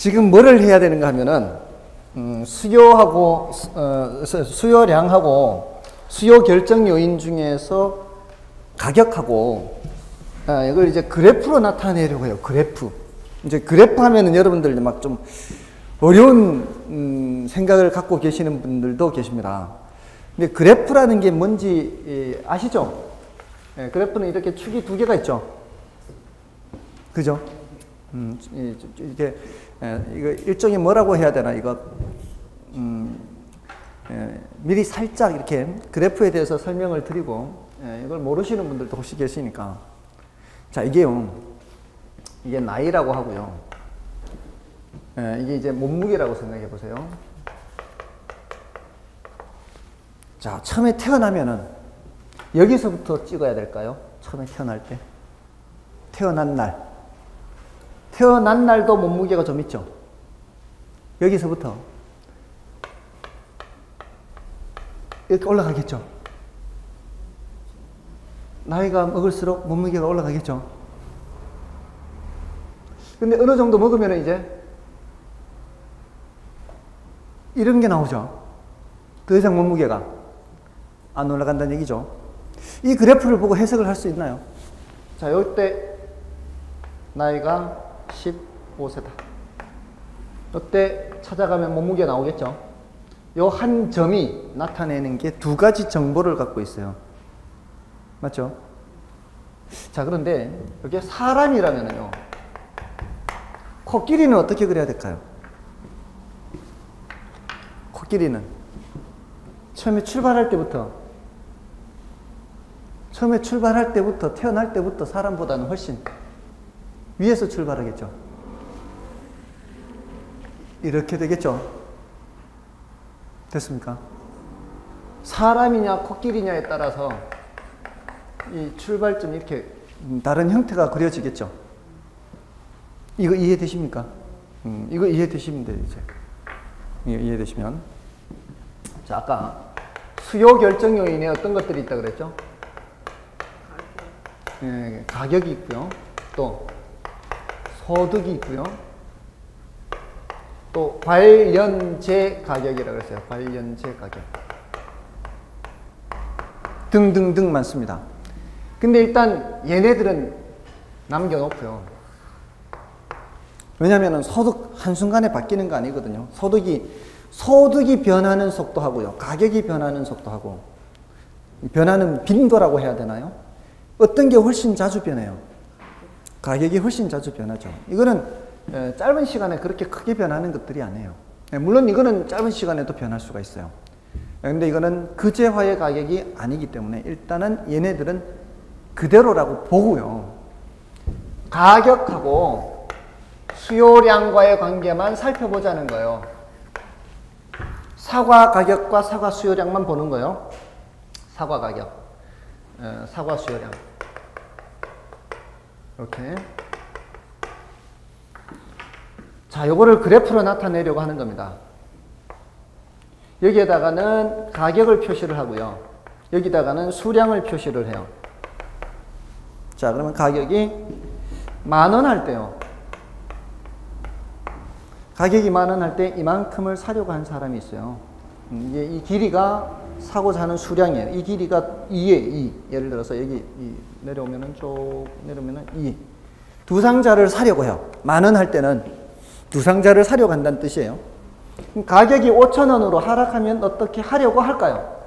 지금 뭐를 해야 되는가 하면은 수요하고 수요량하고 수요 결정 요인 중에서 가격하고 이걸 이제 그래프로 나타내려고 해요. 그래프. 이제 그래프 하면은 여러분들 막 좀 어려운 생각을 갖고 계시는 분들도 계십니다. 근데 그래프라는 게 뭔지 아시죠? 그래프는 이렇게 축이 두 개가 있죠. 그죠? 이게 이거 일종의 뭐라고 해야 되나 이거 미리 살짝 이렇게 그래프에 대해서 설명을 드리고 이걸 모르시는 분들도 혹시 계시니까 자 이게요 이게 나이라고 하고요 이게 이제 몸무게라고 생각해 보세요. 자 처음에 태어나면은 여기서부터 찍어야 될까요? 처음에 태어날 때 태어난 날도 몸무게가 좀 있죠. 여기서부터 이렇게 올라가겠죠. 나이가 먹을수록 몸무게가 올라가겠죠. 근데 어느 정도 먹으면 이제 이런 게 나오죠. 더 이상 몸무게가 안 올라간다는 얘기죠. 이 그래프를 보고 해석을 할 수 있나요? 자, 이때 나이가 15세다. 이때 찾아가면 몸무게 나오겠죠. 요 한 점이 나타내는 게 두 가지 정보를 갖고 있어요. 맞죠? 자, 그런데 여기 사람이라면요. 코끼리는 어떻게 그려야 될까요? 코끼리는 처음에 출발할 때부터 태어날 때부터 사람보다는 훨씬 위에서 출발하겠죠. 이렇게 되겠죠. 됐습니까? 사람이냐 코끼리냐에 따라서 이 출발점이 이렇게 다른 형태가 그려지겠죠. 이거 이해되십니까? 이거 이해되시면 돼요, 이제. 이해되시면. 자, 아까 수요 결정 요인에 어떤 것들이 있다 그랬죠? 가격이 있고요. 또 소득이 있고요. 또 관련재 가격이라고 했어요. 관련재 가격. 등등등 많습니다. 근데 일단 얘네들은 남겨놓고요. 왜냐하면 소득 한순간에 바뀌는 거 아니거든요. 소득이 변하는 속도하고요. 가격이 변하는 속도하고 변하는 빈도라고 해야 되나요? 어떤 게 훨씬 자주 변해요? 가격이 훨씬 자주 변하죠. 이거는 짧은 시간에 그렇게 크게 변하는 것들이 아니에요. 물론 이거는 짧은 시간에도 변할 수가 있어요. 근데 이거는 그제화의 가격이 아니기 때문에 일단은 얘네들은 그대로라고 보고요. 가격하고 수요량과의 관계만 살펴보자는 거예요. 사과 가격과 사과 수요량만 보는 거예요. 사과 가격, 사과 수요량. 이렇게. 자, 요거를 그래프로 나타내려고 하는 겁니다. 여기에다가는 가격을 표시를 하고요. 여기다가는 수량을 표시를 해요. 자, 그러면 가격이 10,000원 할 때요. 가격이 10,000원 할 때 이만큼을 사려고 한 사람이 있어요. 이게 이 길이가 사고자 하는 수량이에요. 이 길이가 2에 2. 예를 들어서 여기 내려오면은 쭉 내려오면은 2. 두 상자를 사려고 해요. 10,000원 할 때는 두 상자를 사려고 한다는 뜻이에요. 가격이 5,000원으로 하락하면 어떻게 하려고 할까요?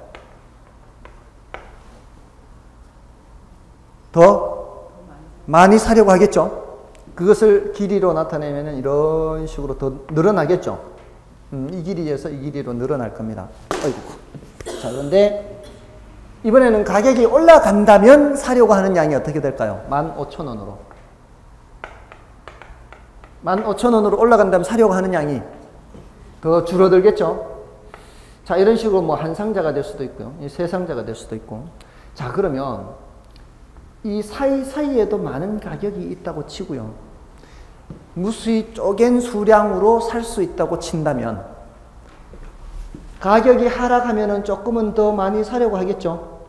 더 많이 사려고 하겠죠. 그것을 길이로 나타내면 이런 식으로 더 늘어나겠죠. 이 길이에서 이 길이로 늘어날 겁니다. 아이고. 자, 그런데 이번에는 가격이 올라간다면 사려고 하는 양이 어떻게 될까요? 15,000원으로. 15,000원으로 올라간다면 사려고 하는 양이 더 줄어들겠죠. 자, 이런 식으로 뭐 한 상자가 될 수도 있고요. 세 상자가 될 수도 있고. 자, 그러면 이 사이사이에도 많은 가격이 있다고 치고요. 무수히 쪼갠 수량으로 살 수 있다고 친다면 가격이 하락하면은 조금은 더 많이 사려고 하겠죠.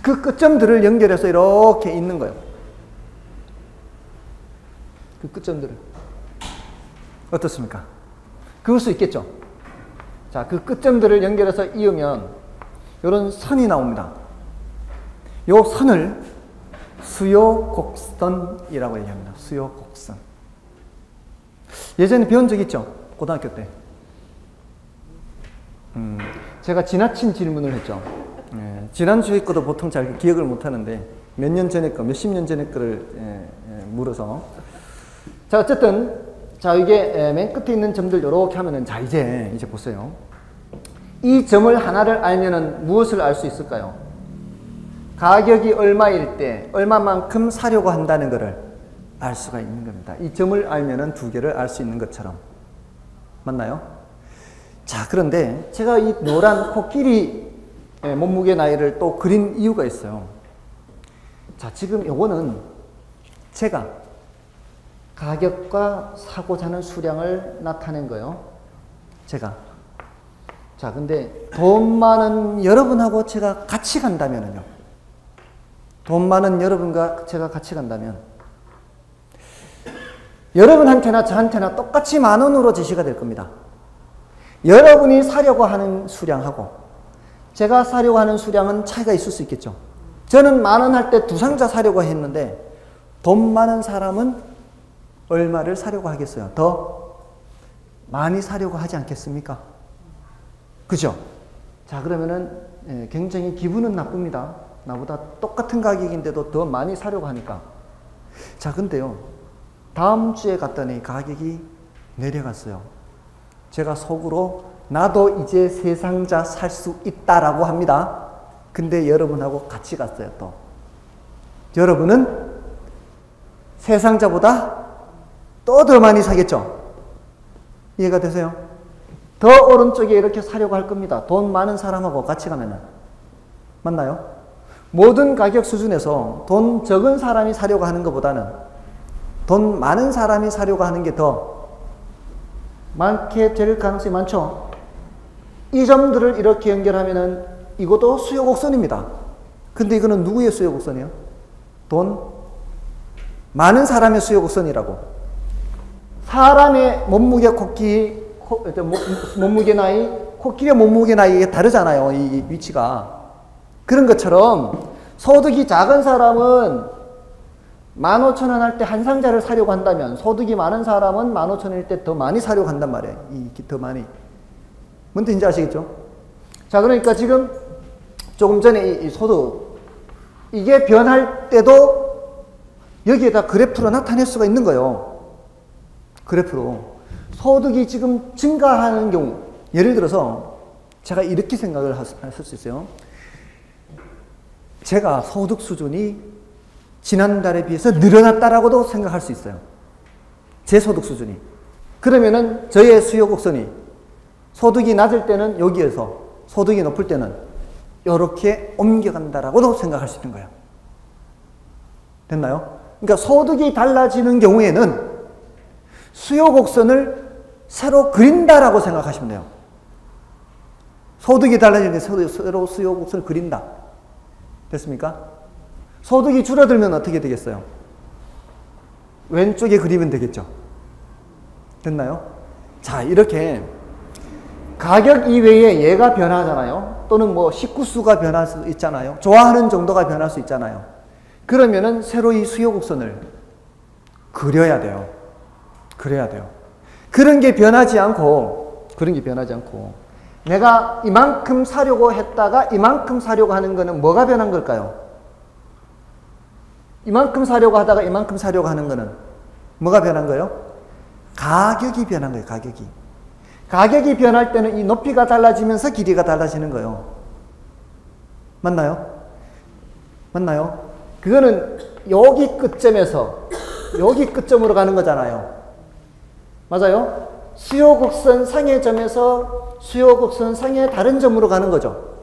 그 끝점들을 연결해서 이렇게 있는 거예요. 그 끝점들을. 어떻습니까? 그을 수 있겠죠? 자, 그 끝점들을 연결해서 이으면 이런 선이 나옵니다. 요 선을 수요곡선이라고 얘기합니다. 수요곡선. 예전에 배운 적 있죠? 고등학교 때. 제가 지나친 질문을 했죠. 지난주에 거도 보통 잘 기억을 못 하는데 몇 년 전에 거, 몇십 년 전에 거를 물어서. 자, 어쨌든 자, 이게 맨 끝에 있는 점들 이렇게 하면은 자, 이제 보세요. 이 점을 하나를 알면은 무엇을 알 수 있을까요? 가격이 얼마일 때 얼마만큼 사려고 한다는 것을 알 수가 있는 겁니다. 이 점을 알면은 두 개를 알 수 있는 것처럼. 맞나요? 자, 그런데 제가 이 노란 코끼리 몸무게 나이를 또 그린 이유가 있어요. 자, 지금 요거는 제가 가격과 사고자 하는 수량을 나타낸 거예요. 제가. 자, 근데 돈 많은 여러분하고 제가 같이 간다면요. 돈 많은 여러분과 제가 같이 간다면 여러분한테나 저한테나 똑같이 10,000원으로 제시가 될 겁니다. 여러분이 사려고 하는 수량하고 제가 사려고 하는 수량은 차이가 있을 수 있겠죠. 저는 10,000원 할 때 2상자 사려고 했는데 돈 많은 사람은 얼마를 사려고 하겠어요? 더 많이 사려고 하지 않겠습니까? 그죠? 자, 그러면은 굉장히 기분은 나쁩니다. 나보다 똑같은 가격인데도 더 많이 사려고 하니까. 자, 근데요. 다음 주에 갔더니 가격이 내려갔어요. 제가 속으로 나도 이제 3상자 살 수 있다라고 합니다. 근데 여러분하고 같이 갔어요, 또. 여러분은 3상자보다 또 더 많이 사겠죠? 이해가 되세요? 더 오른쪽에 이렇게 사려고 할 겁니다. 돈 많은 사람하고 같이 가면은. 맞나요? 모든 가격 수준에서 돈 적은 사람이 사려고 하는 것보다는 돈 많은 사람이 사려고 하는 게 더 많게 될 가능성이 많죠. 이 점들을 이렇게 연결하면은 이것도 수요곡선입니다. 근데 이거는 누구의 수요곡선이에요? 돈 많은 사람의 수요곡선이라고. 사람의 몸무게 몸무게 나이, 코끼리의 몸무게 나이가 다르잖아요. 이 위치가. 그런 것처럼 소득이 작은 사람은 15,000원 할 때 한 상자를 사려고 한다면 소득이 많은 사람은 15,000원일 때 더 많이 사려고 한단 말이에요. 더 많이. 뭔 뜻인지 아시겠죠? 자, 그러니까 지금 조금 전에 이 소득 이게 변할 때도 여기에다 그래프로 나타낼 수가 있는 거예요. 그래프로. 소득이 지금 증가하는 경우, 예를 들어서 제가 이렇게 생각을 하실 수 있어요. 제가 소득 수준이 지난달에 비해서 늘어났다라고도 생각할 수 있어요. 제 소득 수준이. 그러면은 저의 수요곡선이 소득이 낮을 때는 여기에서 소득이 높을 때는 이렇게 옮겨간다라고도 생각할 수 있는 거예요. 됐나요? 그러니까 소득이 달라지는 경우에는 수요곡선을 새로 그린다라고 생각하시면 돼요. 소득이 달라지는데 새로 수요곡선을 그린다. 됐습니까? 소득이 줄어들면 어떻게 되겠어요? 왼쪽에 그리면 되겠죠. 됐나요? 자, 이렇게 가격 이외에 얘가 변하잖아요. 또는 뭐 식구수가 변할 수 있잖아요. 좋아하는 정도가 변할 수 있잖아요. 그러면은 새로 이 수요곡선을 그려야 돼요. 그래야 돼요. 그런 게 변하지 않고 내가 이만큼 사려고 했다가 이만큼 사려고 하는 거는 뭐가 변한 걸까요? 이만큼 사려고 하다가 이만큼 사려고 하는 거는 뭐가 변한 거예요? 가격이 변한 거예요. 가격이 변할 때는 이 높이가 달라지면서 길이가 달라지는 거예요. 맞나요? 그거는 여기 끝점에서 여기 끝점으로 가는 거잖아요. 맞아요? 수요곡선 상의 점에서 수요곡선 상의 다른 점으로 가는 거죠.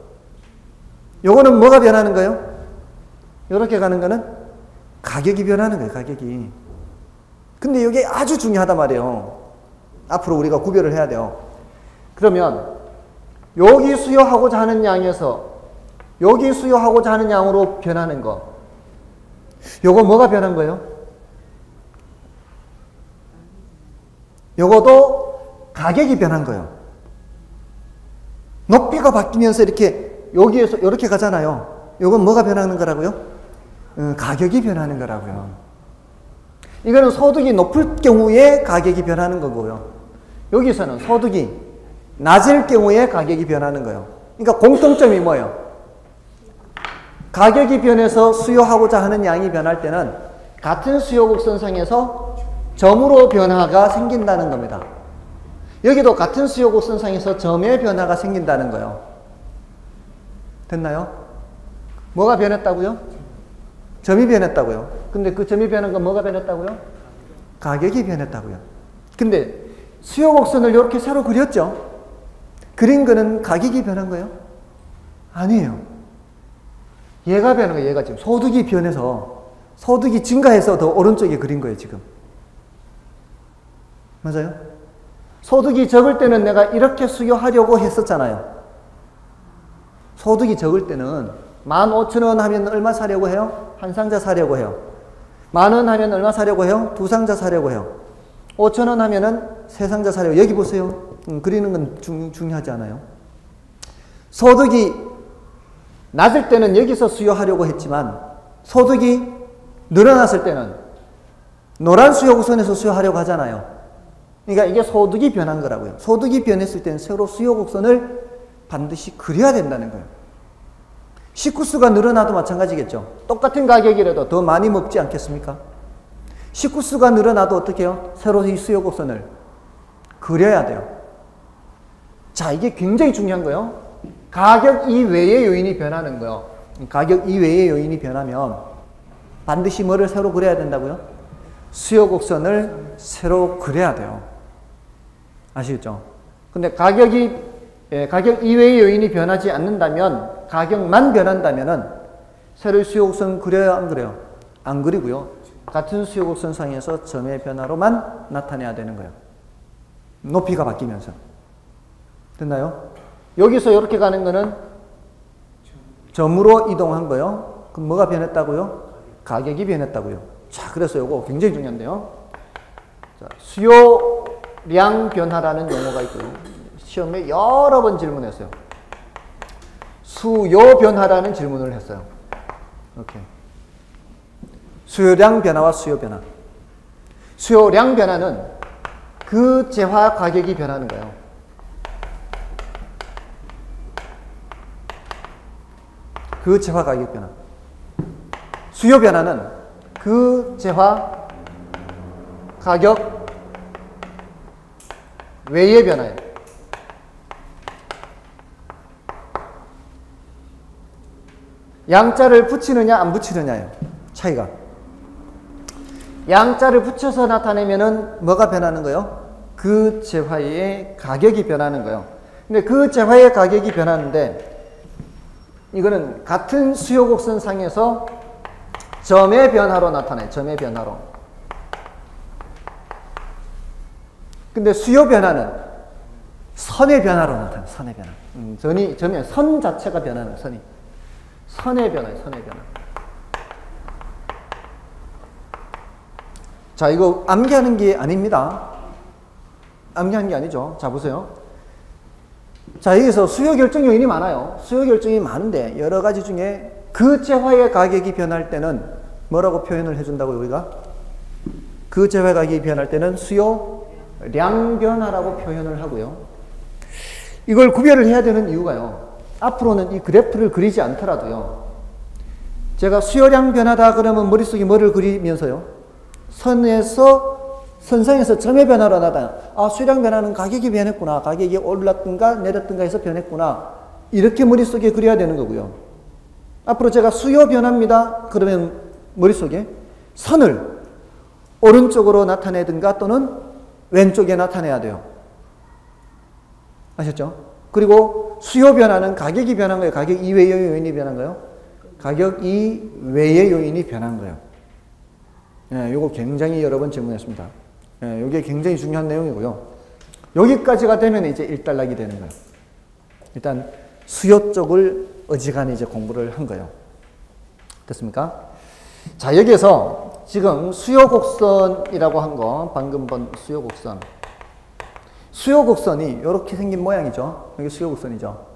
요거는 뭐가 변하는 거예요? 이렇게 가는 거는 가격이 변하는 거예요. 가격이. 근데 이게 아주 중요하단 말이에요. 앞으로 우리가 구별을 해야 돼요. 그러면 여기 수요하고자 하는 양에서 여기 수요하고자 하는 양으로 변하는 거. 요거 뭐가 변한 거예요? 요것도 가격이 변한 거예요. 높이가 바뀌면서 이렇게 여기에서 이렇게 가잖아요. 요건 뭐가 변하는 거라고요? 가격이 변하는 거라고요. 이거는 소득이 높을 경우에 가격이 변하는 거고요. 여기서는 소득이 낮을 경우에 가격이 변하는 거예요. 그러니까 공통점이 뭐예요? 가격이 변해서 수요하고자 하는 양이 변할 때는 같은 수요 곡선상에서 점으로 변화가 생긴다는 겁니다. 여기도 같은 수요 곡선상에서 점의 변화가 생긴다는 거예요. 됐나요? 뭐가 변했다고요? 점이 변했다고요. 근데 그 점이 변한 건 뭐가 변했다고요? 가격이 변했다고요. 근데 수요 곡선을 이렇게 새로 그렸죠? 그린 거는 가격이 변한 거예요? 아니에요. 얘가 변한 거예요. 얘가 지금 소득이 변해서 소득이 증가해서 더 오른쪽에 그린 거예요. 지금. 맞아요? 소득이 적을 때는 내가 이렇게 수요하려고 했었잖아요. 소득이 적을 때는 15,000원 하면 얼마 사려고 해요? 한 상자 사려고 해요. 10,000원 하면 얼마 사려고 해요? 2상자 사려고 해요. 5,000원 하면은 3상자 사려고. 여기 보세요. 그리는 건 중요하지 않아요. 소득이 낮을 때는 여기서 수요하려고 했지만 소득이 늘어났을 때는 노란 수요 곡선에서 수요하려고 하잖아요. 그러니까 이게 소득이 변한 거라고요. 소득이 변했을 때는 새로 수요 곡선을 반드시 그려야 된다는 거예요. 식구수가 늘어나도 마찬가지겠죠. 똑같은 가격이라도 더 많이 먹지 않겠습니까? 식구수가 늘어나도 어떻게 해요? 새로 이 수요 곡선을 그려야 돼요. 자, 이게 굉장히 중요한 거예요. 가격 이외의 요인이 변하는 거예요. 가격 이외의 요인이 변하면 반드시 뭐를 새로 그려야 된다고요? 수요 곡선을 새로 그려야 돼요. 아시겠죠? 근데 가격 이외의 요인이 변하지 않는다면, 가격만 변한다면은 새로운 수요 곡선 그려요, 안 그래요? 안 그리고요. 같은 수요 곡선 상에서 점의 변화로만 나타내야 되는 거예요. 높이가 바뀌면서. 됐나요? 여기서 이렇게 가는 거는 점으로 이동한 거요. 그럼 뭐가 변했다고요? 가격이 변했다고요. 자, 그래서 이거 굉장히 중요한데요. 자, 수요량 변화라는 용어가 있고요. 시험에 여러 번 질문했어요. 수요 변화라는 질문을 했어요. 이렇게. 수요량 변화와 수요 변화. 수요량 변화는 그 재화 가격이 변하는 거예요. 그 재화 가격 변화. 수요 변화는 그 재화 가격 외의 변화예요. 양자를 붙이느냐 안 붙이느냐예요. 차이가. 양자를 붙여서 나타내면은 뭐가 변하는 거예요? 그 재화의 가격이 변하는 거예요. 근데 그 재화의 가격이 변하는데 이거는 같은 수요 곡선 상에서 점의 변화로 나타나요. 점의 변화로. 근데 수요 변화는 선의 변화로 나타나요. 선의 변화. 점이 선 자체가 변하는 거예요. 선이. 선의 변화예요. 선의 변화. 자, 이거 암기하는 게 아닙니다. 암기하는 게 아니죠. 자, 보세요. 자, 여기서 수요 결정 요인이 많아요. 수요 결정이 많은데 여러 가지 중에 그 재화의 가격이 변할 때는 뭐라고 표현을 해준다고요, 우리가? 그 재화 가격이 변할 때는 수요량 변화라고 표현을 하고요. 이걸 구별을 해야 되는 이유가요. 앞으로는 이 그래프를 그리지 않더라도요. 제가 수요량 변화다 그러면 머릿속에 뭐를 그리면서요? 선상에서 점의 변화로 나타나. 아, 수요량 변화는 가격이 변했구나. 가격이 올랐든가 내렸든가 해서 변했구나. 이렇게 머릿속에 그려야 되는 거고요. 앞으로 제가 수요 변화입니다. 그러면 머릿속에 선을 오른쪽으로 나타내든가 또는 왼쪽에 나타내야 돼요. 아셨죠? 그리고 수요 변화는 가격이 변한 거예요. 가격 이외의 요인이 변한 거예요. 가격 이외의 요인이 변한 거예요. 예, 요거 굉장히 여러 번 질문했습니다. 예, 요게 굉장히 중요한 내용이고요. 여기까지가 되면 이제 일단락이 되는 거예요. 일단 수요 쪽을 어지간히 이제 공부를 한 거예요. 됐습니까? 자, 여기에서 지금 수요 곡선이라고 한 거, 방금 본 수요 곡선. 수요 곡선이 이렇게 생긴 모양이죠. 여기 수요 곡선이죠.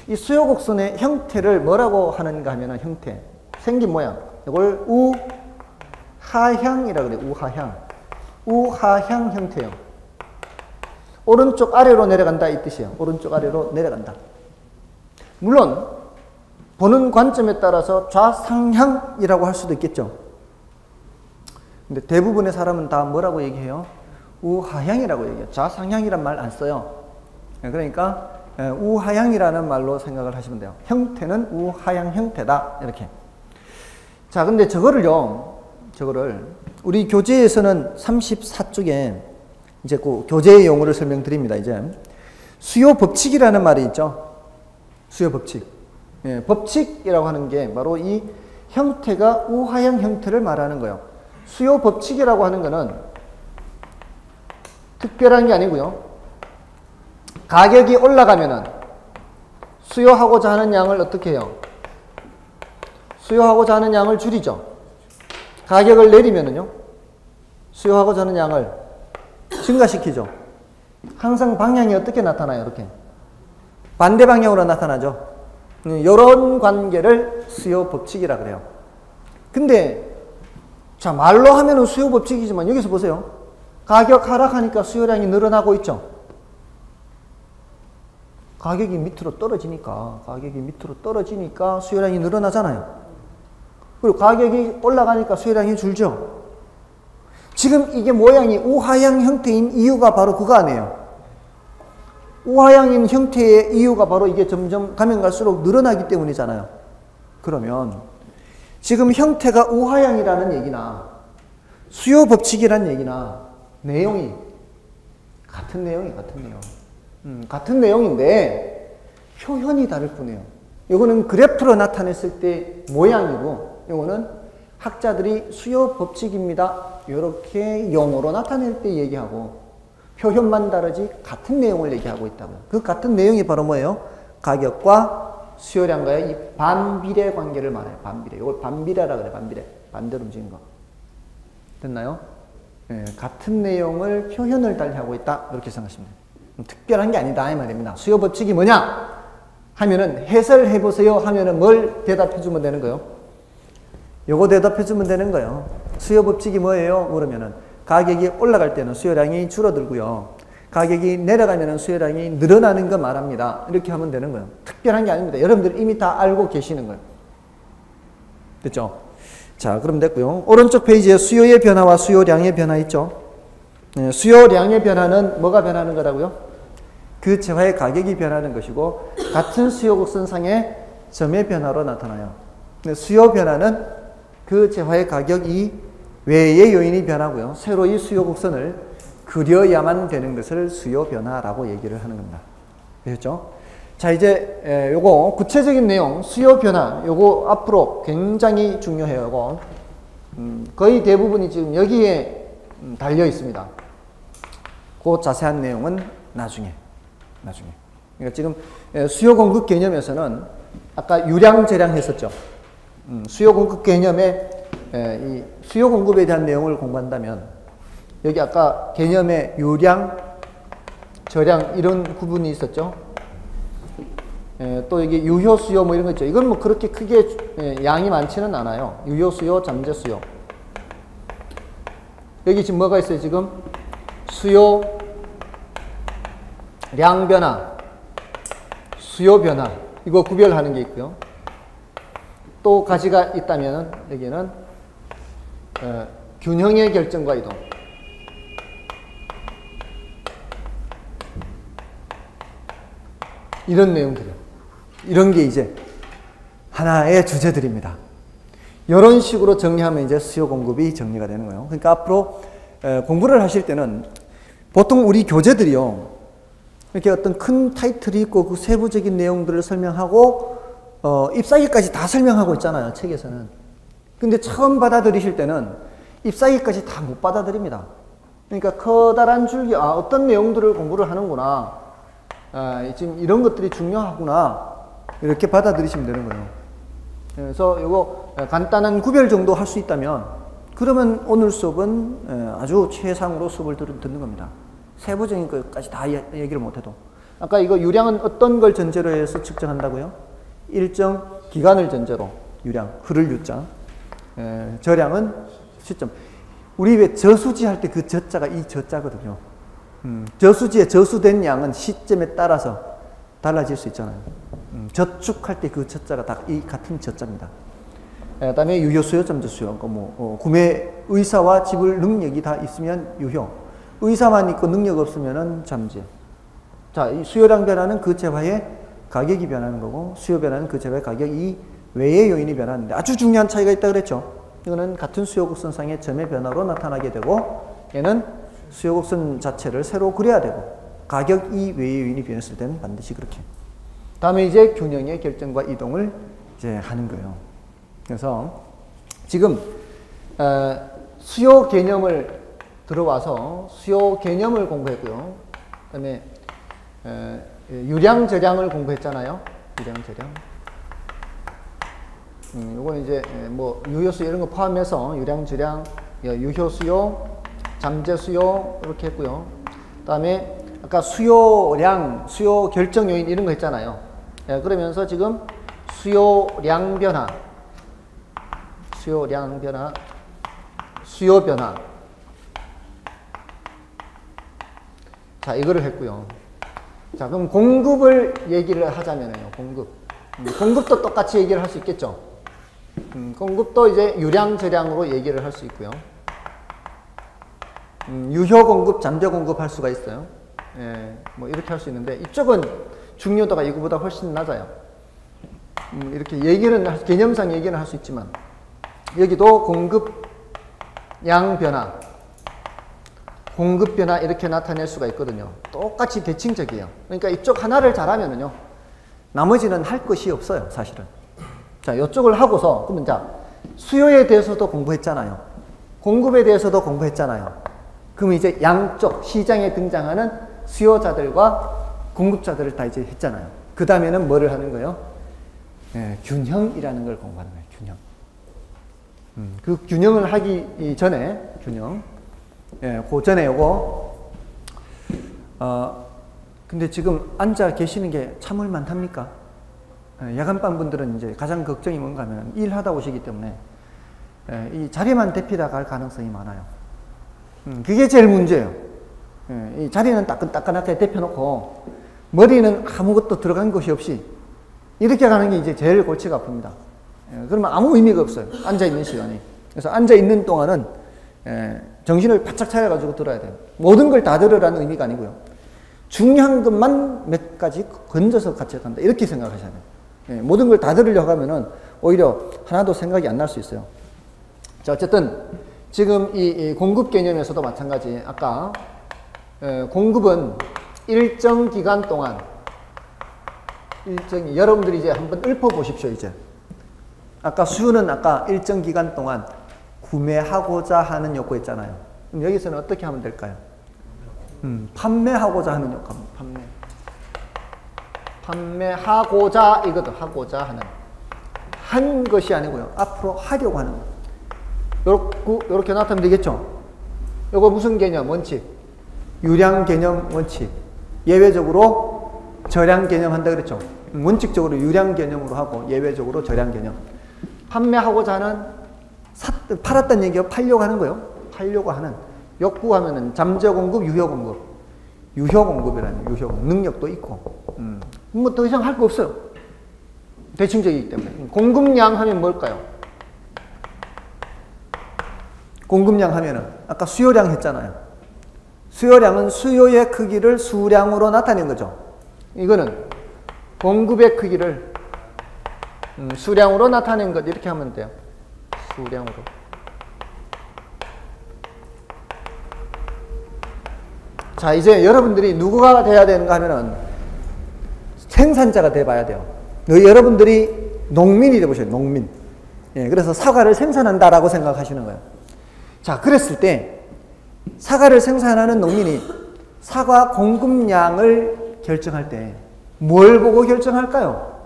이 수요 곡선의 형태를 뭐라고 하는가 하면은 형태, 생긴 모양. 이걸 우하향이라고 그래요. 우하향. 우하향 형태요. 오른쪽 아래로 내려간다 이 뜻이에요. 오른쪽 아래로 내려간다. 물론 보는 관점에 따라서 좌상향이라고 할 수도 있겠죠. 근데 대부분의 사람은 다 뭐라고 얘기해요? 우하향이라고 얘기해요. 좌상향이란 말 안 써요. 그러니까 우하향이라는 말로 생각을 하시면 돼요. 형태는 우하향 형태다. 이렇게. 자, 근데 저거를 우리 교재에서는 34쪽에 이제 그 교재의 용어를 설명드립니다. 이제 수요 법칙이라는 말이 있죠. 수요 법칙. 예, 법칙이라고 하는 게 바로 이 형태가 우하향 형태를 말하는 거예요. 수요 법칙이라고 하는 거는 특별한 게 아니고요. 가격이 올라가면은 수요하고자 하는 양을 어떻게 해요? 수요하고자 하는 양을 줄이죠. 가격을 내리면은요. 수요하고자 하는 양을 증가시키죠. 항상 방향이 어떻게 나타나요? 이렇게. 반대 방향으로 나타나죠. 이런 관계를 수요 법칙이라 그래요. 근데 자, 말로 하면은 수요 법칙이지만 여기서 보세요. 가격 하락하니까 수요량이 늘어나고 있죠. 가격이 밑으로 떨어지니까 수요량이 늘어나잖아요. 그리고 가격이 올라가니까 수요량이 줄죠. 지금 이게 모양이 우하향 형태인 이유가 바로 그거 아니에요. 우하향인 형태의 이유가 바로 이게 점점 가면 갈수록 늘어나기 때문이잖아요. 그러면 지금 형태가 우하향이라는 얘기나 수요 법칙이라는 얘기나 내용이 같은 내용. 같은 내용인데 표현이 다를 뿐이에요. 이거는 그래프로 나타냈을 때 모양이고 이거는 학자들이 수요 법칙입니다. 이렇게 용어로 나타낼 때 얘기하고 표현만 다르지 같은 내용을 얘기하고 있다고요. 그 같은 내용이 바로 뭐예요? 가격과 수요량과의 이 반비례 관계를 말해요. 반비례. 이걸 반비례라 그래. 반비례. 반대로 움직이는 거. 됐나요? 네, 같은 내용을 표현을 달리하고 있다. 이렇게 생각하시면 돼요. 특별한 게 아니다 이 말입니다. 수요 법칙이 뭐냐? 하면은 해설해 보세요 하면은 뭘 대답해 주면 되는 거예요? 요거 대답해 주면 되는 거예요. 수요 법칙이 뭐예요? 그러면은 가격이 올라갈 때는 수요량이 줄어들고요. 가격이 내려가면은 수요량이 늘어나는 거 말합니다. 이렇게 하면 되는 거예요. 특별한 게 아닙니다. 여러분들 이미 다 알고 계시는 거예요. 됐죠? 자, 그럼 됐고요. 오른쪽 페이지에 수요의 변화와 수요량의 변화 있죠? 네, 수요량의 변화는 뭐가 변하는 거라고요? 그 재화의 가격이 변하는 것이고 같은 수요 곡선상의 점의 변화로 나타나요. 수요 변화는 그 재화의 가격이 외의 요인이 변하고요. 새로 이 수요 곡선을 그려야만 되는 것을 수요 변화라고 얘기를 하는 겁니다. 그렇죠? 자, 이제 요거 구체적인 내용 수요 변화 요거 앞으로 굉장히 중요해요. 요거 거의 대부분이 지금 여기에 달려 있습니다. 그 자세한 내용은 나중에. 그러니까 지금 수요 공급 개념에서는 아까 유량 재량 했었죠. 수요 공급 개념에 이 수요 공급에 대한 내용을 공부한다면 여기 아까 개념에 유량, 저량 이런 구분이 있었죠. 또 여기 유효 수요 뭐 이런 거 있죠. 이건 뭐 그렇게 크게 양이 많지는 않아요. 유효 수요, 잠재 수요. 여기 지금 뭐가 있어요? 지금 수요 량 변화, 수요 변화 이거 구별하는 게 있고요. 또 가지가 있다면 여기는 균형의 결정과 이동. 이런 내용들이요. 이런 게 이제 하나의 주제들입니다. 이런 식으로 정리하면 이제 수요 공급이 정리가 되는 거예요. 그러니까 앞으로 공부를 하실 때는 보통 우리 교재들이요. 이렇게 어떤 큰 타이틀이 있고 그 세부적인 내용들을 설명하고 잎사귀까지 다 설명하고 있잖아요. 책에서는. 근데 처음 받아들이실 때는 잎사귀까지 다 못 받아들입니다. 그러니까 커다란 줄기 어떤 내용들을 공부를 하는구나. 지금 이런 것들이 중요하구나. 이렇게 받아들이시면 되는 거예요. 그래서 이거 간단한 구별 정도 할 수 있다면 그러면 오늘 수업은 아주 최상으로 수업을 듣는 겁니다. 세부적인 것까지 다 얘기를 못해도. 아까 이거 유량은 어떤 걸 전제로 해서 측정한다고요? 일정 기간을 전제로 유량, 흐를 유자. 저량은 시점. 우리 왜 저수지 할 때 그 저자가 이 저자거든요. 저수지에 저수된 양은 시점에 따라서 달라질 수 있잖아요. 저축할 때 그 저자가 다 이 같은 저자입니다. 그다음에 유효 수요, 잠재 수요. 구매 의사와 지불 능력이 다 있으면 유효. 의사만 있고 능력 없으면은 잠재. 자, 이 수요량 변화는 그 재화의 가격이 변하는 거고, 수요 변화는 그 재화의 가격이 외의 요인이 변하는데 아주 중요한 차이가 있다 그랬죠. 이거는 같은 수요 곡선상의 점의 변화로 나타나게 되고, 얘는 수요 곡선 자체를 새로 그려야 되고, 가격 이 외의 요인이 변했을 때는 반드시 그렇게. 다음에 이제 균형의 결정과 이동을 이제 하는 거예요. 그래서 지금 수요 개념을 들어와서 수요 개념을 공부했고요. 그다음에 유량 저량을 공부했잖아요. 유량 저량. 요거는 이제 뭐 유효수 이런 거 포함해서 유량 저량, 유효수요, 잠재수요 이렇게 했고요. 그다음에 아까 수요량, 수요 결정 요인 이런 거 했잖아요. 그러면서 지금 수요량 변화, 수요량 변화, 수요 변화. 자, 이거를 했고요. 자, 그럼 공급을 얘기를 하자면요. 공급도 똑같이 얘기를 할 수 있겠죠. 공급도 이제 유량, 저량으로 얘기를 할 수 있고요. 유효 공급, 잠재 공급 할 수가 있어요. 뭐 이렇게 할 수 있는데 이쪽은 중요도가 이거보다 훨씬 낮아요. 이렇게 개념상 얘기는 할 수 있지만 여기도 공급 양 변화, 공급 변화 이렇게 나타낼 수가 있거든요. 똑같이 대칭적이에요. 그러니까 이쪽 하나를 잘하면은요, 나머지는 할 것이 없어요, 사실은. 자, 이쪽을 하고서 그러면 자, 수요에 대해서도 공부했잖아요. 공급에 대해서도 공부했잖아요. 그럼 이제 양쪽 시장에 등장하는 수요자들과 공급자들을 다 이제 했잖아요. 그 다음에는 뭐를 하는 거예요? 균형이라는 걸 공부하는 거예요. 균형. 그 균형을 하기 전에 균형. 그 전에 요거 근데 지금 앉아 계시는 게 참을 만합니까? 야간반 분들은 이제 가장 걱정이 뭔가 하면 일하다 오시기 때문에 이 자리만 대피다 갈 가능성이 많아요. 그게 제일 문제예요. 이 자리는 따끈따끈하게 대펴놓고 머리는 아무것도 들어간 것이 없이 이렇게 가는 게 이제 제일 골치가 아픕니다. 그러면 아무 의미가 없어요. 앉아있는 시간이. 그래서 앉아있는 동안은 정신을 바짝 차려가지고 들어야 돼요. 모든 걸 다 들으라는 의미가 아니고요. 중요한 것만 몇 가지 건져서 같이 간다. 이렇게 생각하셔야 돼요. 모든 걸 다 들으려고 하면은 오히려 하나도 생각이 안 날 수 있어요. 자, 어쨌든 지금 이 공급 개념에서도 마찬가지. 아까 공급은 일정 기간 동안 여러분들이 이제 한번 읊어보십시오. 이제 아까 수요는 아까 일정 기간 동안 구매하고자 하는 욕구 있잖아요. 그럼 여기서는 어떻게 하면 될까요? 판매하고자 하는 욕구. 판매하고자 이거도 하고자 하는 한 것이 아니고요. 앞으로 하려고 하는 것. 요렇게 나타나면 되겠죠. 요거 무슨 개념? 원칙. 유량 개념 원칙. 예외적으로 저량 개념 한다 그랬죠. 원칙적으로 유량 개념으로 하고 예외적으로 저량 개념. 판매하고자 하는 팔았다는 얘기가 팔려고 하는 거예요. 팔려고 하는. 욕구하면은 잠재 공급, 유효 공급. 유효 공급이라는 유효 공급. 능력도 있고. 뭐 더 이상 할 거 없어요. 대칭적이기 때문에. 공급량 하면 뭘까요? 공급량 하면은 아까 수요량 했잖아요. 수요량은 수요의 크기를 수량으로 나타낸 거죠. 이거는 공급의 크기를 수량으로 나타낸 것 이렇게 하면 돼요. 수량으로. 자, 이제 여러분들이 누구가 돼야 되는가 하면은 생산자가 돼봐야 돼요. 여러분들이 농민이 돼보셔요. 농민. 그래서 사과를 생산한다라고 생각하시는 거예요. 자, 그랬을 때 사과를 생산하는 농민이 사과 공급량을 결정할 때 뭘 보고 결정할까요?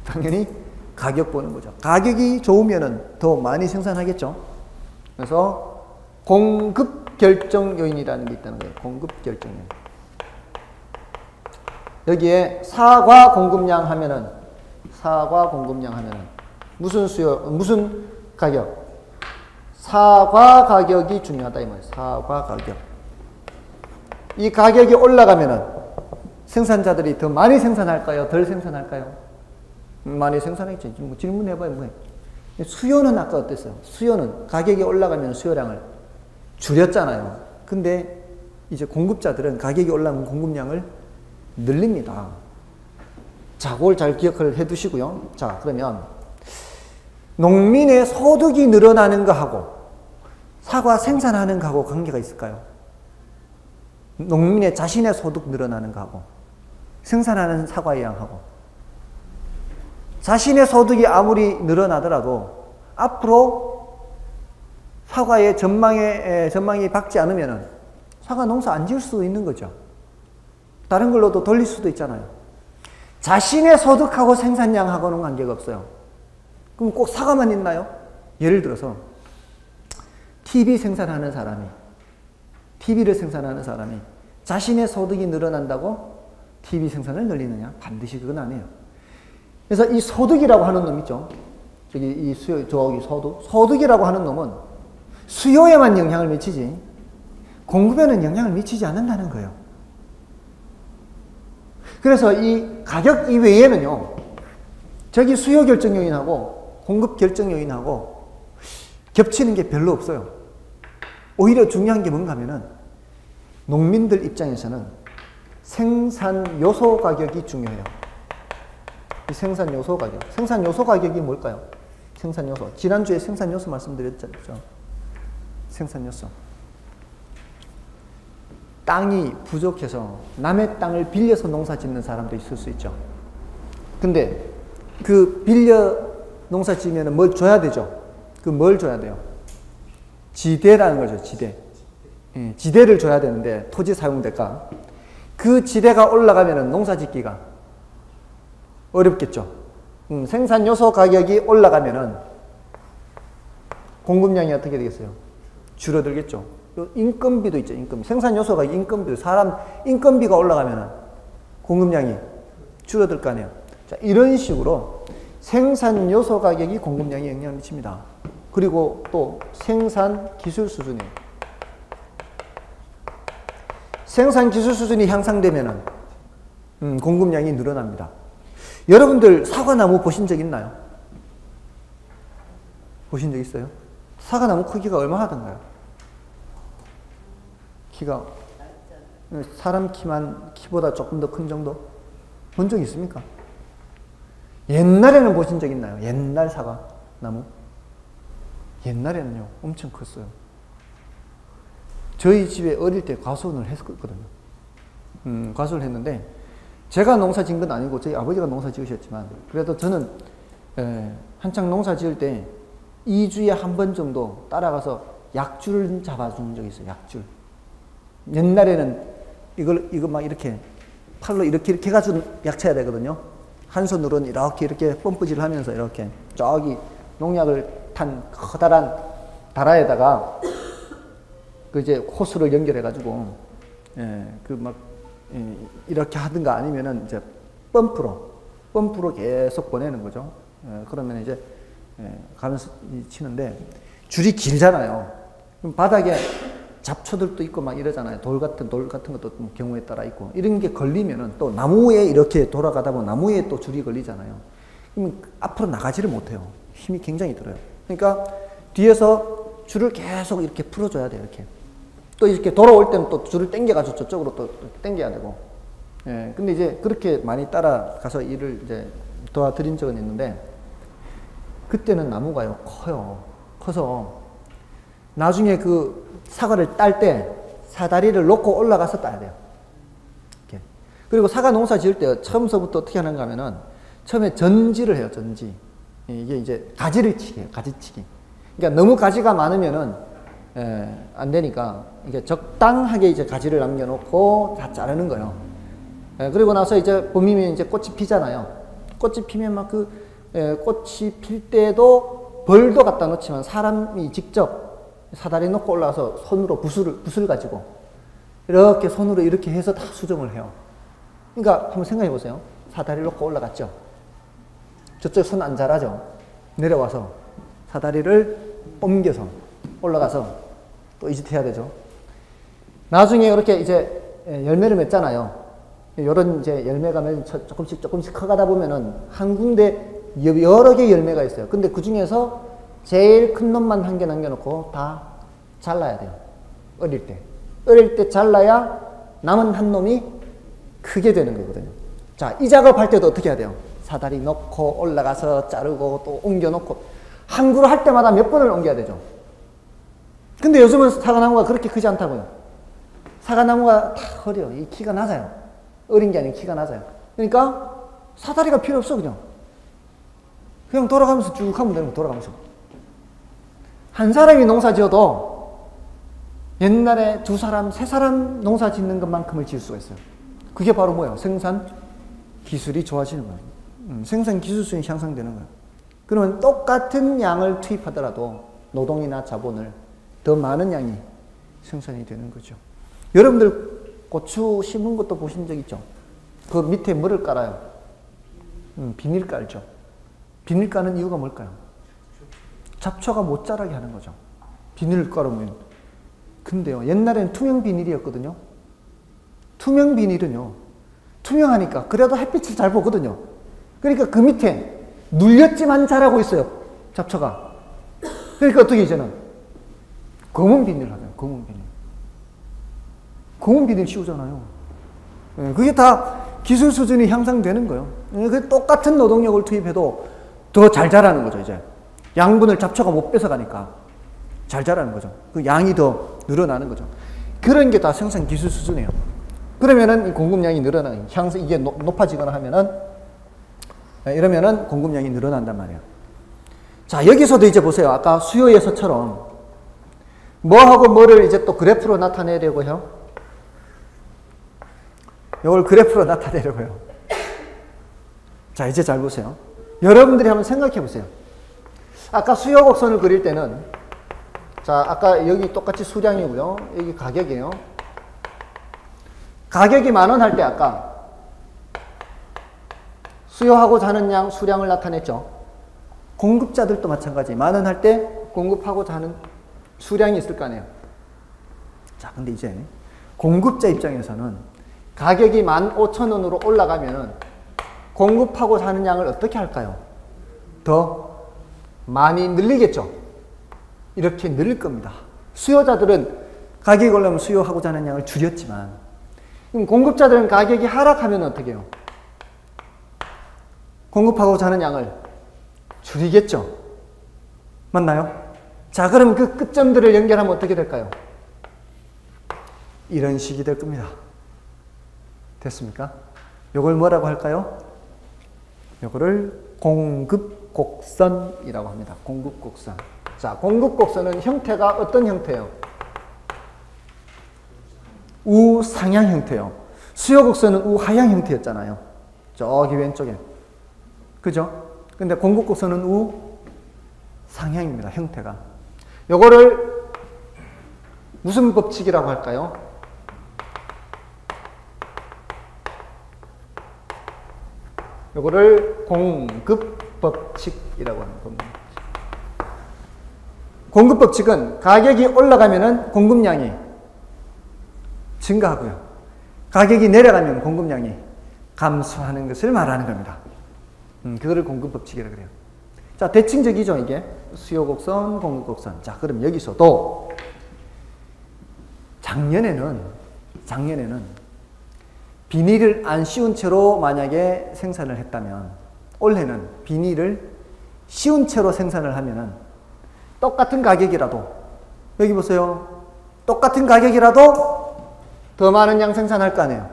당연히 가격 보는 거죠. 가격이 좋으면은 더 많이 생산하겠죠. 그래서 공급 결정 요인이라는 게 있다는 거예요. 공급 결정 요인. 여기에 사과 공급량 하면은 무슨 수요, 무슨 가격? 사과 가격이 중요하다 이 말이에요. 사과 가격. 이 가격이 올라가면은 생산자들이 더 많이 생산할까요? 덜 생산할까요? 많이 생산했죠. 뭐 질문해봐요. 뭐. 수요는 아까 어땠어요? 수요는 가격이 올라가면 수요량을 줄였잖아요. 근데 이제 공급자들은 가격이 올라가면 공급량을 늘립니다. 자, 그걸 잘 기억을 해 두시고요. 자, 그러면 농민의 소득이 늘어나는 거하고 사과 생산하는 거하고 관계가 있을까요? 농민의 자신의 소득 늘어나는 거하고 생산하는 사과의 양하고 자신의 소득이 아무리 늘어나더라도 앞으로 사과의 전망이 밝지 않으면 사과 농사 안 지을 수도 있는 거죠. 다른 걸로도 돌릴 수도 있잖아요. 자신의 소득하고 생산량하고는 관계가 없어요. 그럼 꼭 사과만 있나요? 예를 들어서 TV를 생산하는 사람이 자신의 소득이 늘어난다고 TV 생산을 늘리느냐? 반드시 그건 아니에요. 그래서 이 소득이라고 하는 놈 있죠. 저기 이 소득이라고 하는 놈은 수요에만 영향을 미치지 공급에는 영향을 미치지 않는다는 거예요. 그래서 이 가격 이외에는요, 저기 수요 결정 요인하고 공급 결정 요인하고 겹치는 게 별로 없어요. 오히려 중요한 게 뭔가 하면은 농민들 입장에서는 생산 요소 가격이 중요해요. 이 생산 요소 가격. 생산 요소 가격이 뭘까요? 생산 요소. 지난주에 생산 요소 말씀드렸죠. 생산 요소. 땅이 부족해서 남의 땅을 빌려서 농사 짓는 사람도 있을 수 있죠. 근데 그 빌려 농사 지으면 뭘 줘야 되죠? 그 뭘 줘야 돼요? 지대라는 거죠, 지대. 지대를 줘야 되는데, 토지 사용대가. 그 지대가 올라가면 농사 짓기가 어렵겠죠. 생산 요소 가격이 올라가면은 공급량이 어떻게 되겠어요? 줄어들겠죠. 인건비도 있죠, 인건비. 생산 요소가 인건비도, 사람 인건비가 올라가면은 공급량이 줄어들 거 아니에요. 자, 이런 식으로 생산 요소 가격이 공급량에 영향을 미칩니다. 그리고 또 생산 기술 수준이에요. 생산 기술 수준이 향상되면은 공급량이 늘어납니다. 여러분들 사과나무 보신 적 있나요? 보신 적 있어요? 사과나무 크기가 얼마나 하던가요? 키가 사람 키보다 조금 더 큰 정도? 본 적 있습니까? 옛날에는 보신 적 있나요? 옛날 사과나무? 옛날에는요, 엄청 컸어요. 저희 집에 어릴 때 과수원을 했거든요. 과수를 했는데, 제가 농사 지은 건 아니고, 저희 아버지가 농사 지으셨지만, 그래도 저는, 한창 농사 지을 때, 2주에 한 번 정도 따라가서 약줄 잡아주는 적이 있어요, 약줄. 옛날에는 이거 막 이렇게, 팔로 이렇게 해가지고 약 쳐야 되거든요. 한 손으로는 이렇게 펌프질 하면서 이렇게, 저기 농약을 탄 커다란 다라에다가 그 이제 호수를 연결해가지고 이렇게 하든가 아니면은 이제 펌프로 계속 보내는 거죠. 그러면 이제 가면서 치는데 줄이 길잖아요. 그럼 바닥에 잡초들도 있고 막 이러잖아요. 돌 같은 것도 경우에 따라 있고 이런 게 걸리면은 또 나무에 이렇게 돌아가다 보면 나무에 또 줄이 걸리잖아요. 그럼 앞으로 나가지를 못해요. 힘이 굉장히 들어요. 그러니까 뒤에서 줄을 계속 이렇게 풀어줘야 돼요. 이렇게. 또 이렇게 돌아올 때는 또 줄을 당겨가지고 저쪽으로 또 당겨야 되고. 근데 이제 그렇게 많이 따라가서 일을 이제 도와드린 적은 있는데, 그때는 나무가요, 커서, 나중에 그 사과를 딸 때 사다리를 놓고 올라가서 따야 돼요. 이렇게. 그리고 사과 농사 지을 때 처음서부터 어떻게 하는가 하면은, 처음에 전지를 해요, 전지. 이게 이제 가지를 치기예요, 가지치기. 그러니까 너무 가지가 많으면은, 안 되니까, 이게 적당하게 이제 가지를 남겨놓고 다 자르는 거예요. 그리고 나서 이제 봄이면 이제 꽃이 피잖아요. 꽃이 피면 막 꽃이 필 때도 벌도 갖다 놓지만 사람이 직접 사다리 놓고 올라가서 손으로 붓을 가지고 이렇게 손으로 이렇게 해서 다 수정을 해요. 그러니까 한번 생각해 보세요. 사다리를 놓고 올라갔죠. 저쪽 손 안 자라죠. 내려와서 사다리를 옮겨서 올라가서 또 이짓 해야 되죠. 나중에 이렇게 이제 열매를 맺잖아요. 이런 이제 열매가 조금씩 커가다 보면은 한 군데 여러 개 열매가 있어요. 근데 그 중에서 제일 큰 놈만 한 개 남겨놓고 다 잘라야 돼요. 어릴 때. 어릴 때 잘라야 남은 한 놈이 크게 되는 거거든요. 자, 이 작업할 때도 어떻게 해야 돼요? 사다리 놓고 올라가서 자르고 또 옮겨놓고 한 그루 할 때마다 몇 번을 옮겨야 되죠. 근데 요즘은 사과나무가 그렇게 크지 않다고요. 사과나무가 다 어려요. 이 키가 낮아요. 어린 게 아니고 키가 낮아요. 그러니까 사다리가 필요 없어. 그냥 돌아가면서 쭉 하면 되는 거. 돌아가면서 한 사람이 농사 지어도 옛날에 두 사람, 세 사람 농사 짓는 것만큼을 지을 수가 있어요. 그게 바로 뭐예요? 생산 기술이 좋아지는 거예요. 생산 기술순이 향상되는 거예요. 그러면 똑같은 양을 투입하더라도 노동이나 자본을 더 많은 양이 생산이 되는 거죠. 여러분들 고추 심은 것도 보신 적 있죠? 그 밑에 뭐를 깔아요? 비닐 깔죠. 비닐 까는 이유가 뭘까요? 잡초가 못 자라게 하는 거죠. 비닐을 깔으면. 근데요, 옛날에는 투명 비닐이었거든요. 투명 비닐은요, 투명하니까 그래도 햇빛을 잘 보거든요. 그러니까 그 밑에 눌렸지만 자라고 있어요. 잡초가. 그러니까 어떻게 이제는 검은 비닐을 하잖아요. 검은 비닐. 검은 비닐 씌우잖아요. 그게 다 기술 수준이 향상되는 거예요. 그 똑같은 노동력을 투입해도 더 잘 자라는 거죠, 이제. 양분을 잡초가 못 뺏어가니까 잘 자라는 거죠. 그 양이 더 늘어나는 거죠. 그런 게 다 생산 기술 수준이에요. 그러면은 공급량이 늘어나는, 이게 높아지거나 하면은, 이러면은 공급량이 늘어난단 말이에요. 자, 여기서도 이제 보세요. 아까 수요에서처럼 뭐하고 뭐를 이제 또 그래프로 나타내려고 해요? 이걸 그래프로 나타내려고 해요. 자, 이제 잘 보세요. 여러분들이 한번 생각해 보세요. 아까 수요 곡선을 그릴 때는, 자, 아까 여기 똑같이 수량이고요. 여기 가격이에요. 가격이 10,000원 할 때 아까 수요하고자 하는 양, 수량을 나타냈죠. 공급자들도 마찬가지. 10,000원 할 때 공급하고자 하는 수량이 있을 거 아니에요. 자, 근데 이제 공급자 입장에서는 가격이 15,000원으로 올라가면은 공급하고자 하는 양을 어떻게 할까요? 더 많이 늘리겠죠. 이렇게 늘릴 겁니다. 수요자들은 가격이 올라오면 수요하고자 하는 양을 줄였지만, 그럼 공급자들은 가격이 하락하면 어떻게 해요? 공급하고자 하는 양을 줄이겠죠. 맞나요? 자, 그럼 그 끝점들을 연결하면 어떻게 될까요? 이런 식이 될 겁니다. 됐습니까? 요걸 뭐라고 할까요? 요거를 공급곡선이라고 합니다. 공급곡선. 자, 공급곡선은 형태가 어떤 형태예요? 우상향 형태예요. 수요곡선은 우하향 형태였잖아요. 저기 왼쪽에. 그죠? 근데 공급곡선은 우상향입니다. 형태가. 요거를 무슨 법칙이라고 할까요? 요거를 공급법칙이라고 하는 겁니다. 공급법칙은 가격이 올라가면은 공급량이 증가하고요. 가격이 내려가면 공급량이 감소하는 것을 말하는 겁니다. 그거를 공급법칙이라고 그래요. 자, 대칭적이죠, 이게. 수요곡선, 공급곡선. 자, 그럼 여기서도 작년에는 비닐을 안 씌운 채로 만약에 생산을 했다면, 올해는 비닐을 씌운 채로 생산을 하면은 똑같은 가격이라도, 여기 보세요. 똑같은 가격이라도 더 많은 양 생산할 거 아니에요.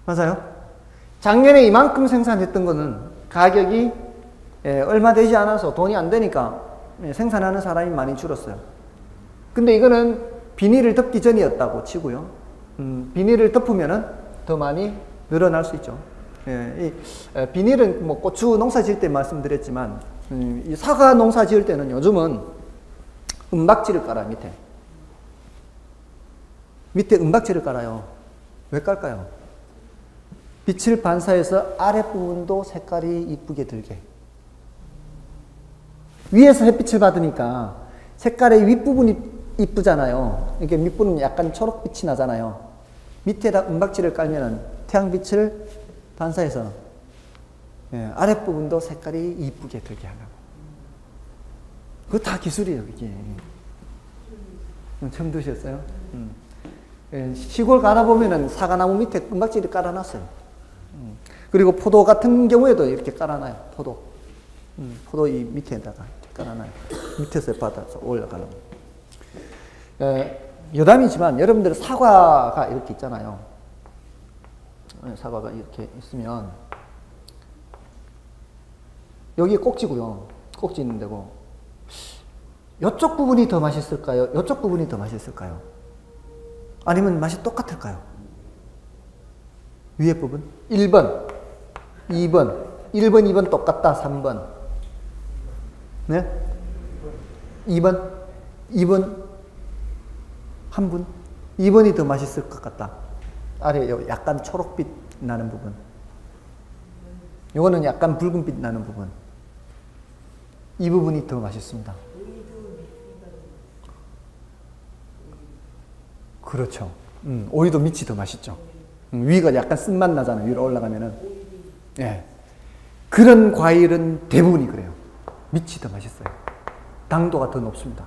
맞아요? 작년에 이만큼 생산했던 거는 가격이 얼마 되지 않아서 돈이 안 되니까 생산하는 사람이 많이 줄었어요. 근데 이거는 비닐을 덮기 전이었다고 치고요. 비닐을 덮으면은 더 많이 늘어날 수 있죠. 비닐은 뭐 고추 농사 지을 때 말씀드렸지만, 이 사과 농사 지을 때는 요즘은 은박지를 깔아요, 밑에. 밑에 은박지를 깔아요. 왜 깔까요? 빛을 반사해서 아랫부분도 색깔이 이쁘게 들게. 위에서 햇빛을 받으니까 색깔의 윗부분이 이쁘잖아요. 이렇게 밑부분은 약간 초록빛이 나잖아요. 밑에다 은박지를 깔면은 태양빛을 반사해서 아랫부분도 색깔이 이쁘게 들게 하려고. 그거 다 기술이에요, 이게. 처음 드셨어요? 시골 가다보면은 사과나무 밑에 은박지를 깔아놨어요. 그리고 포도 같은 경우에도 이렇게 깔아놔요, 포도. 포도 이 밑에다가 깔아놔요. 밑에서 받아서 올라가려고. 여담이지만 여러분들 사과가 이렇게 있잖아요. 사과가 이렇게 있으면 여기 꼭지고요. 꼭지 있는 데고. 이쪽 부분이 더 맛있을까요? 이쪽 부분이 더 맛있을까요? 아니면 맛이 똑같을까요? 위에 부분? 1번, 2번, 1번, 2번 똑같다. 3번. 네? 2번, 2번, 한 분? 2번이 더 맛있을 것 같다. 아래 약간 초록빛 나는 부분. 요거는 약간 붉은빛 나는 부분. 이 부분이 더 맛있습니다. 그렇죠. 오이도 밑이 더 맛있죠. 위가 약간 쓴맛 나잖아요. 위로 올라가면은. 예. 그런 과일은 대부분이 그래요. 밑이 더 맛있어요. 당도가 더 높습니다.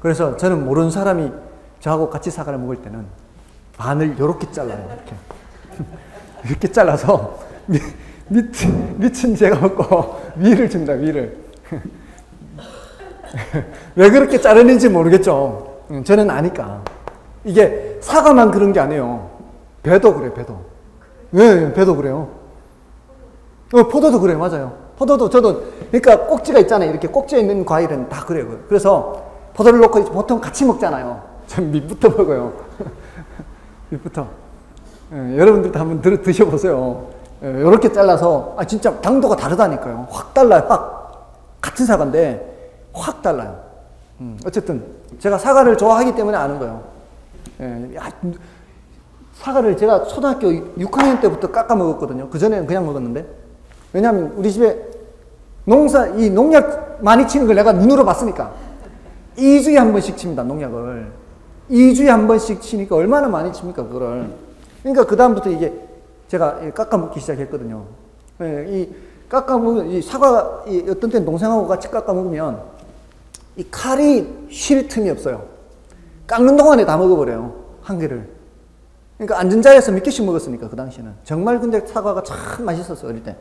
그래서 저는 모르는 사람이 저하고 같이 사과를 먹을 때는 반을 이렇게 잘라요. 이렇게. 이렇게 잘라서 밑은 제가 먹고 위를 줍니다. 위를. 왜 그렇게 자르는지 모르겠죠. 저는 아니까. 이게 사과만 그런 게 아니에요. 배도 그래요. 배도. 네, 배도 그래요. 포도도 그래요. 맞아요. 포도도 저도 그러니까 꼭지가 있잖아요. 이렇게 꼭지에 있는 과일은 다 그래요. 그래서 포도를 넣고 보통 같이 먹잖아요. 전 밑부터 먹어요. 밑부터. 여러분들도 한번 드셔보세요. 이렇게 잘라서 진짜 당도가 다르다니까요. 확 달라요. 확. 같은 사과인데 확 달라요. 어쨌든 제가 사과를 좋아하기 때문에 아는 거예요. 사과를 제가 초등학교 6학년 때부터 깎아 먹었거든요. 그전에는 그냥 먹었는데. 왜냐하면 우리 집에 이 농약 많이 치는 걸 내가 눈으로 봤으니까. 2주에 한 번씩 칩니다, 농약을. 2주에 한 번씩 치니까 얼마나 많이 칩니까, 그거를. 그러니까 그다음부터 이게 제가 깎아 먹기 시작했거든요. 이 깎아 먹으면, 이 사과, 어떤 때는 동생하고 같이 깎아 먹으면 이 칼이 쉴 틈이 없어요. 깎는 동안에 다 먹어버려요. 한 개를. 그러니까 앉은 자리에서 몇 개씩 먹었으니까, 그 당시에는. 정말 근데 사과가 참 맛있었어요, 어릴 때.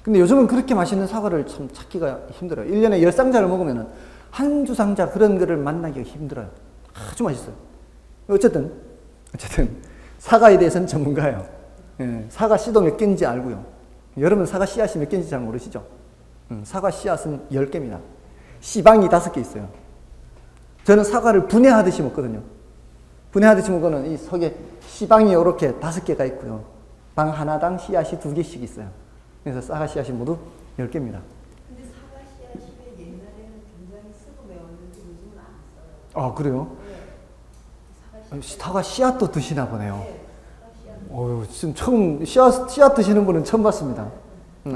근데 요즘은 그렇게 맛있는 사과를 참 찾기가 힘들어요. 1년에 10상자를 먹으면 한두 상자 그런 거를 만나기가 힘들어요. 아주 맛있어요. 어쨌든 사과에 대해서는 전문가예요. 사과 씨도 몇 개인지 알고요. 여러분 사과 씨앗이 몇 개인지 잘 모르시죠? 사과 씨앗은 10개입니다. 씨방이 5개 있어요. 저는 사과를 분해하듯이 먹거든요. 분해하듯이 먹으면 이 속에 씨방이 이렇게 5개가 있고요. 방 하나당 씨앗이 2개씩 있어요. 그래서 사과 씨앗이 모두 10개입니다. 근데 사과 씨앗이 옛날에는 굉장히 쓰고 매웠는데 요즘은 안 써요. 아, 그래요? 네. 사과 씨앗도 드시나 보네요. 네, 지금 처음 씨앗 드시는 분은 처음 봤습니다.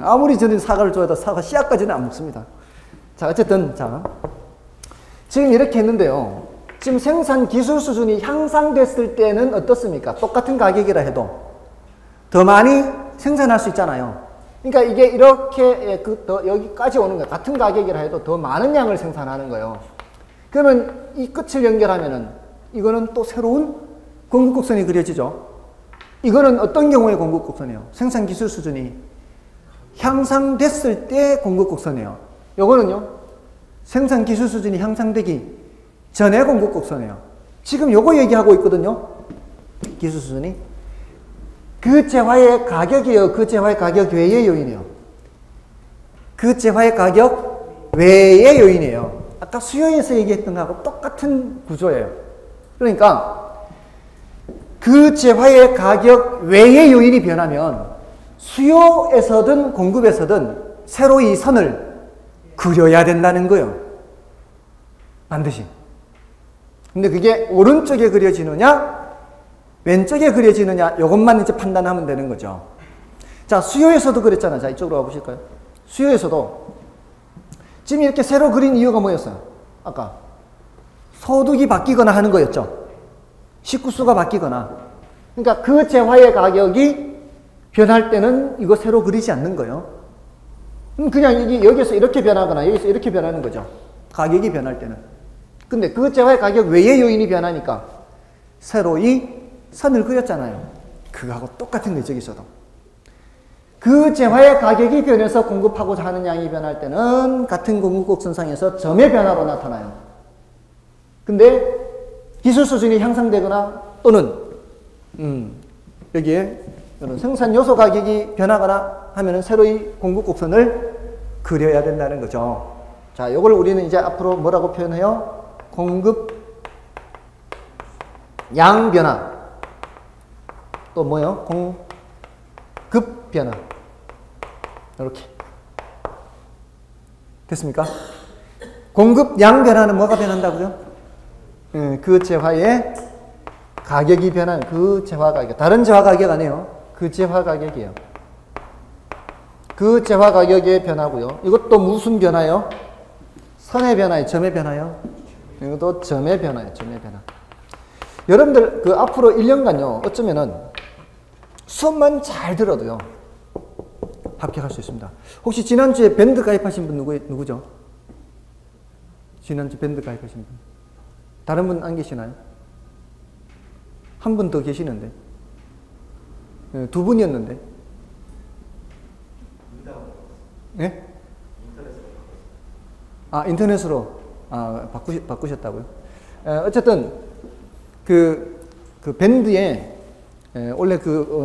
아무리 저는 사과를 좋아해도 사과 씨앗까지는 안 먹습니다. 자, 어쨌든 지금 이렇게 했는데요. 지금 생산 기술 수준이 향상됐을 때는 어떻습니까? 똑같은 가격이라 해도 더 많이 생산할 수 있잖아요. 그러니까 이게 이렇게 여기까지 오는 거예요. 같은 가격이라 해도 더 많은 양을 생산하는 거예요. 그러면 이 끝을 연결하면은 이거는 또 새로운 공급곡선이 그려지죠. 이거는 어떤 경우에 공급곡선이에요? 생산 기술 수준이 향상됐을 때 공급곡선이에요. 요거는요, 생산 기술 수준이 향상되기 전에 공급곡선이에요. 지금 요거 얘기하고 있거든요. 기술 수준이. 그 재화의 가격이에요. 그 재화의 가격 외의 요인이에요. 그 재화의 가격 외의 요인이에요. 아까 수요에서 얘기했던 거하고 똑같은 구조예요. 그러니까 그 재화의 가격 외의 요인이 변하면 수요에서든 공급에서든 새로 이 선을 그려야 된다는 거예요. 반드시. 근데 그게 오른쪽에 그려지느냐, 왼쪽에 그려지느냐, 이것만 이제 판단하면 되는 거죠. 자, 수요에서도 그랬잖아요. 자, 이쪽으로 와보실까요? 수요에서도 지금 이렇게 세로 그린 이유가 뭐였어요? 아까 소득이 바뀌거나 하는 거였죠. 식구수가 바뀌거나. 그러니까 그 재화의 가격이 변할 때는 이거 세로 그리지 않는 거예요. 그냥 여기서 이렇게 변하거나 여기서 이렇게 변하는 거죠. 가격이 변할 때는. 근데 그 재화의 가격 외의 요인이 변하니까 세로 이 선을 그렸잖아요. 그거하고 똑같은 거예요. 저기서도. 그 재화의 가격이 변해서 공급하고자 하는 양이 변할 때는 같은 공급곡선상에서 점의 변화로 나타나요. 근데 기술 수준이 향상되거나 또는 여기에 이런 생산 요소 가격이 변하거나 하면은 새로이 공급곡선을 그려야 된다는 거죠. 자, 요걸 우리는 이제 앞으로 뭐라고 표현해요? 공급 양 변화. 또 뭐요? 공급 변화. 이렇게. 됐습니까? 공급 양 변화는 뭐가 변한다고요? 그 재화의 가격이 변한 그 재화 가격. 다른 재화 가격 아니에요. 그 재화 가격이에요. 그 재화 가격의 변화고요. 이것도 무슨 변화요? 선의 변화예요? 점의 변화요? 이것도 점의 변화예요. 점의 변화. 여러분들 그 앞으로 1년간요. 어쩌면은 수업만 잘 들어도요. 합격할 수 있습니다. 혹시 지난주에 밴드 가입하신 분 누구죠? 지난주 밴드 가입하신 분. 다른 분 안 계시나요? 한 분 더 계시는데. 두 분이었는데. 네? 인터넷으로. 바꾸셨다고요? 어쨌든, 그 밴드에, 원래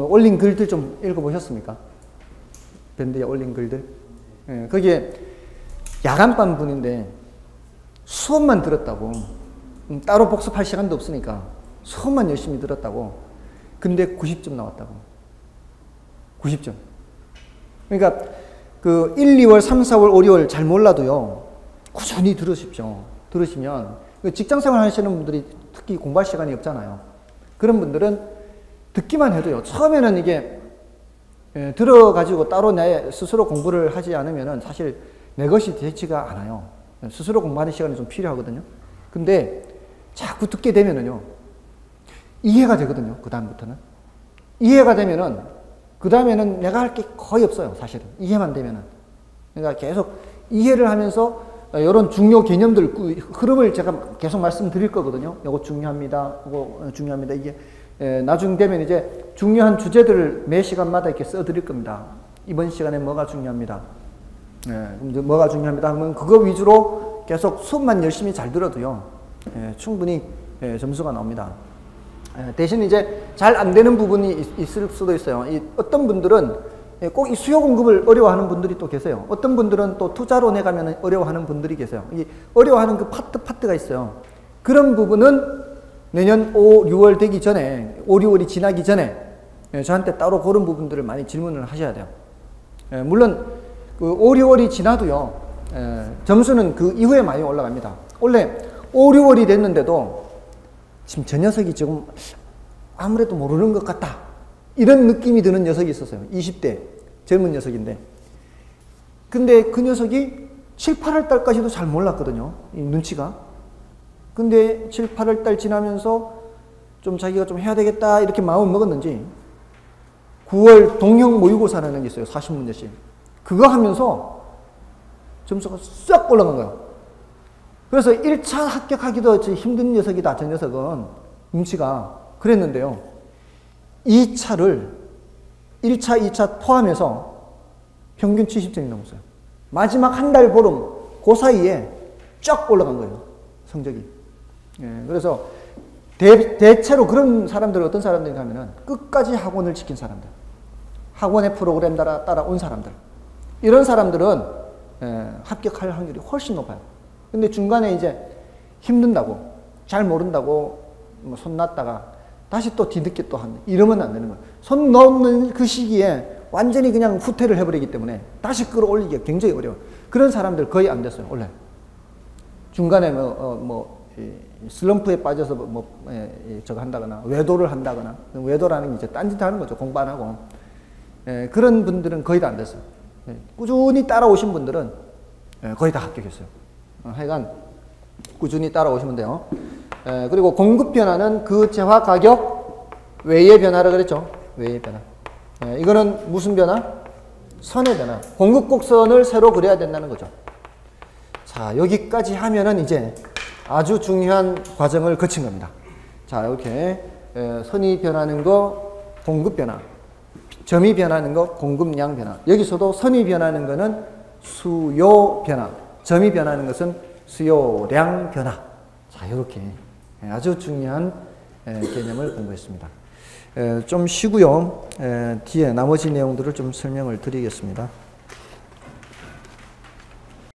올린 글들 좀 읽어보셨습니까? 밴드에 올린 글들. 거기에 야간반 분인데, 수업만 들었다고. 따로 복습할 시간도 없으니까, 수업만 열심히 들었다고. 근데 90점 나왔다고. 90점. 그러니까, 1, 2월, 3, 4월, 5, 6월 잘 몰라도요, 꾸준히 들으십시오. 들으시면, 직장생활 하시는 분들이 특히 공부할 시간이 없잖아요. 그런 분들은 듣기만 해도요, 처음에는 이게, 들어가지고 따로 내 스스로 공부를 하지 않으면은 사실 내 것이 되지가 않아요. 스스로 공부하는 시간이 좀 필요하거든요. 근데 자꾸 듣게 되면은요, 이해가 되거든요. 그다음부터는. 이해가 되면은, 그 다음에는 내가 할 게 거의 없어요. 사실은. 이해만 되면은. 그러니까 계속 이해를 하면서 이런 중요 개념들, 흐름을 제가 계속 말씀드릴 거거든요. 이거 중요합니다. 이거 중요합니다. 이게, 나중 되면 이제 중요한 주제들을 매 시간마다 이렇게 써드릴 겁니다. 이번 시간에 뭐가 중요합니다. 뭐가 중요합니다 하면 그거 위주로 계속 수업만 열심히 잘 들어도요, 충분히 점수가 나옵니다. 대신 이제 잘 안 되는 부분이 있을 수도 있어요. 어떤 분들은 꼭 이 수요 공급을 어려워하는 분들이 또 계세요. 어떤 분들은 또 투자론에 가면 어려워하는 분들이 계세요. 이 어려워하는 그 파트가 있어요. 그런 부분은 내년 5, 6월 되기 전에, 5, 6월이 지나기 전에 저한테 따로 그런 부분들을 많이 질문을 하셔야 돼요. 물론 그 5, 6월이 지나도요, 점수는 그 이후에 많이 올라갑니다. 원래 5, 6월이 됐는데도 지금 저 녀석이 지금 아무래도 모르는 것 같다, 이런 느낌이 드는 녀석이 있었어요. 20대 젊은 녀석인데, 근데 그 녀석이 7, 8월 달까지도 잘 몰랐거든요. 이 눈치가. 근데 7, 8월 달 지나면서 좀 자기가 좀 해야 되겠다 이렇게 마음을 먹었는지 9월 동형 모의고사라는 게 있어요. 40문제씩. 그거 하면서 점수가 싹 올라간 거예요. 그래서 1차 합격하기도 힘든 녀석이다, 저 녀석은. 눈치가. 그랬는데요, 2차를 1차, 2차 포함해서 평균 70점이 넘었어요. 마지막 한 달 보름, 그 사이에 쫙 올라간 거예요, 성적이. 그래서 대체로 그런 사람들은 어떤 사람들이 하면은 끝까지 학원을 지킨 사람들, 학원의 프로그램 따라 온 사람들, 이런 사람들은 합격할 확률이 훨씬 높아요. 근데 중간에 이제 힘든다고, 잘 모른다고 손 놨다가 다시 또 뒤늦게 또 한다, 이러면 안 되는 거예요. 손 넣는 그 시기에 완전히 그냥 후퇴를 해버리기 때문에 다시 끌어올리기가 굉장히 어려워요. 그런 사람들 거의 안 됐어요, 원래. 중간에 슬럼프에 빠져서 저거 한다거나 외도를 한다거나 외도라는 게 이제 딴짓 하는 거죠. 공부 안 하고. 그런 분들은 거의 다 안 됐어요. 꾸준히 따라오신 분들은 거의 다 합격했어요. 하여간 꾸준히 따라오시면 돼요. 그리고 공급 변화는 그 재화 가격 외의 변화라 그랬죠. 외의 변화. 이거는 무슨 변화? 선의 변화. 공급 곡선을 새로 그려야 된다는 거죠. 자, 여기까지 하면은 이제 아주 중요한 과정을 거친 겁니다. 자, 이렇게 선이 변하는 거 공급 변화, 점이 변하는 거 공급량 변화. 여기서도 선이 변하는 거는 수요 변화, 점이 변하는 것은 수요량 변화. 자, 이렇게 아주 중요한 개념을 공부했습니다. 좀 쉬고요. 뒤에 나머지 내용들을 좀 설명을 드리겠습니다.